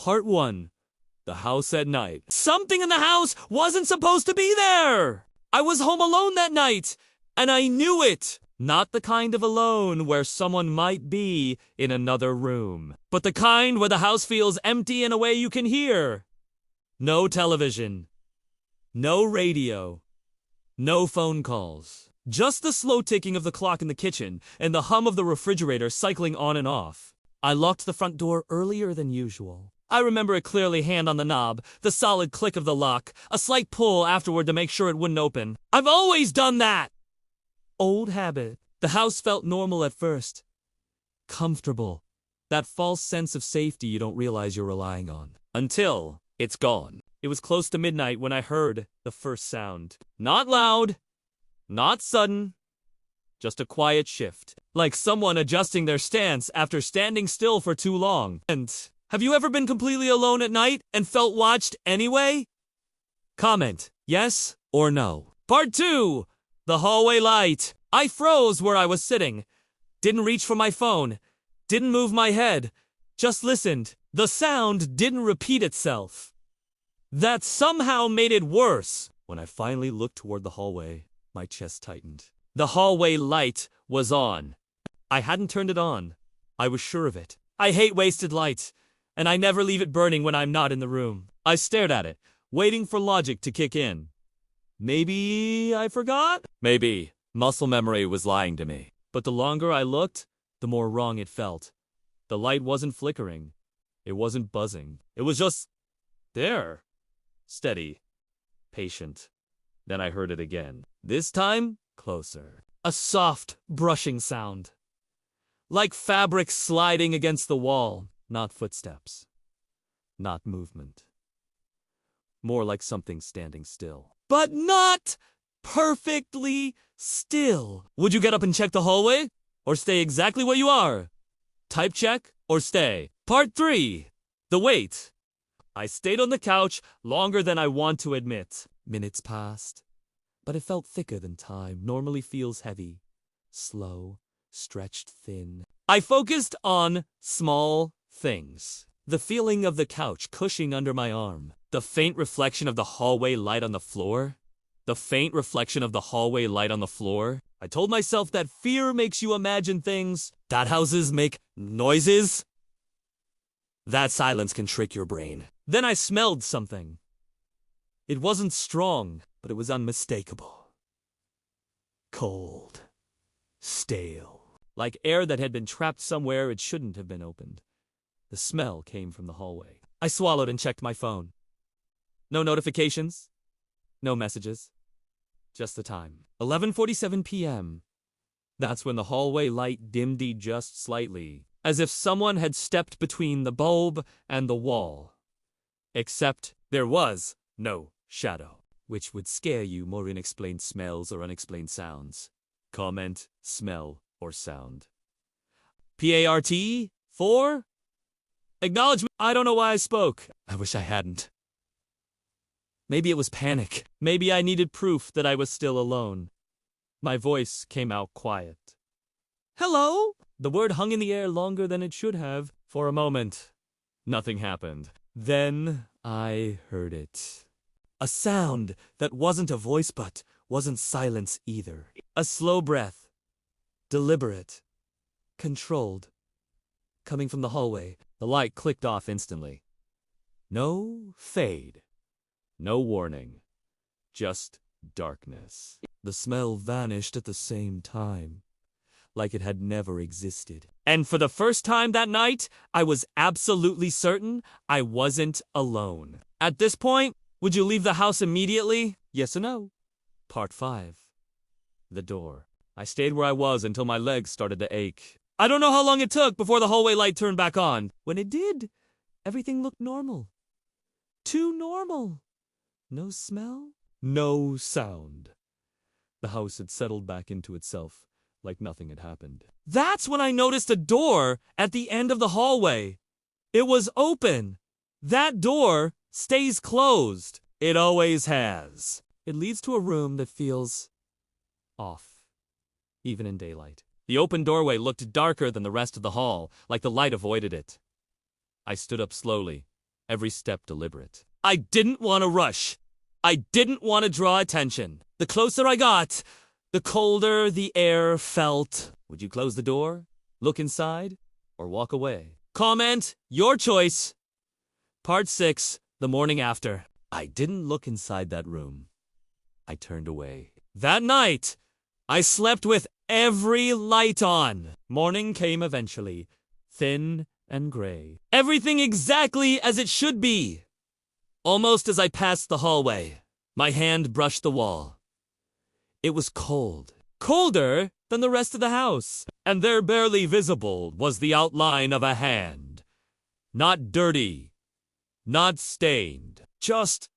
Part 1. The house at night. Something in the house wasn't supposed to be there! I was home alone that night, and I knew it! Not the kind of alone where someone might be in another room, but the kind where the house feels empty in a way you can hear. No television. No radio. No phone calls. Just the slow ticking of the clock in the kitchen and the hum of the refrigerator cycling on and off. I locked the front door earlier than usual. I remember it clearly, hand on the knob, the solid click of the lock, a slight pull afterward to make sure it wouldn't open. I've always done that! Old habit. The house felt normal at first. Comfortable. That false sense of safety you don't realize you're relying on. Until it's gone. It was close to midnight when I heard the first sound. Not loud. Not sudden. Just a quiet shift. Like someone adjusting their stance after standing still for too long. And have you ever been completely alone at night and felt watched anyway? Comment, yes or no. Part 2. The hallway light. I froze where I was sitting. Didn't reach for my phone. Didn't move my head. Just listened. The sound didn't repeat itself. That somehow made it worse. When I finally looked toward the hallway, my chest tightened. The hallway light was on. I hadn't turned it on. I was sure of it. I hate wasted light, and I never leave it burning when I'm not in the room. I stared at it, waiting for logic to kick in. Maybe I forgot? Maybe muscle memory was lying to me. But the longer I looked, the more wrong it felt. The light wasn't flickering. It wasn't buzzing. It was just there. Steady. Patient. Then I heard it again. This time, closer. A soft, brushing sound. Like fabric sliding against the wall. Not footsteps. Not movement. More like something standing still. But not perfectly still. Would you get up and check the hallway? Or stay exactly where you are? Type check or stay. Part 3. The wait. I stayed on the couch longer than I want to admit. Minutes passed, but it felt thicker than time normally feels heavy, slow, stretched thin. I focused on small things. The feeling of the couch cushioning under my arm. The faint reflection of the hallway light on the floor. The faint reflection of the hallway light on the floor. I told myself that fear makes you imagine things. That houses make noises. That silence can trick your brain. Then I smelled something. It wasn't strong, but it was unmistakable. Cold. Stale. Like air that had been trapped somewhere it shouldn't have been opened. The smell came from the hallway. I swallowed and checked my phone. No notifications. No messages. Just the time. 11:47 p.m. That's when the hallway light dimmed just slightly, as if someone had stepped between the bulb and the wall. Except there was no shadow, which would scare you more unexplained smells or unexplained sounds. Comment, smell, or sound. PART 4? Acknowledgement. I don't know why I spoke. I wish I hadn't. Maybe it was panic. Maybe I needed proof that I was still alone. My voice came out quiet. Hello? The word hung in the air longer than it should have. For a moment, nothing happened. Then I heard it. A sound that wasn't a voice but wasn't silence either. A slow breath. Deliberate. Controlled. Coming from the hallway. The light clicked off instantly. No fade. No warning. Just darkness. The smell vanished at the same time. Like it had never existed. And for the first time that night, I was absolutely certain I wasn't alone. At this point, would you leave the house immediately? Yes or no? Part 5. The door. I stayed where I was until my legs started to ache. I don't know how long it took before the hallway light turned back on. When it did, everything looked normal. Too normal. No smell, no sound. The house had settled back into itself, like nothing had happened. That's when I noticed a door at the end of the hallway. It was open. That door stays closed. It always has. It leads to a room that feels off, even in daylight. The open doorway looked darker than the rest of the hall, like the light avoided it. I stood up slowly, every step deliberate. I didn't want to rush. I didn't want to draw attention. The closer I got, the colder the air felt. Would you close the door, look inside, or walk away? Comment your choice. Part 6, the morning after. I didn't look inside that room. I turned away. That night, I slept with every light on. Morning came eventually, thin and gray. Everything exactly as it should be. Almost as I passed the hallway, my hand brushed the wall. It was cold. Colder than the rest of the house. And there, barely visible, was the outline of a hand. Not dirty. Not stained. Just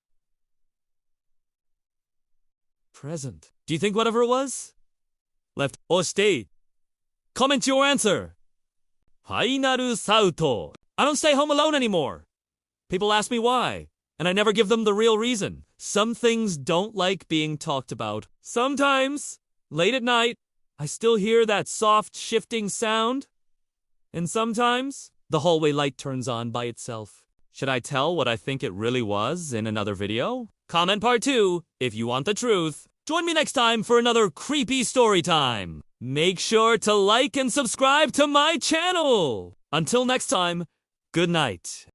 present. Do you think whatever it was? Left or stayed? Comment your answer. Final Sauto. I don't stay home alone anymore. People ask me why, and I never give them the real reason. Some things don't like being talked about. Sometimes, late at night, I still hear that soft shifting sound. And sometimes, the hallway light turns on by itself. Should I tell what I think it really was in another video? Comment part 2 if you want the truth. Join me next time for another creepy story time. Make sure to like and subscribe to my channel. Until next time, good night.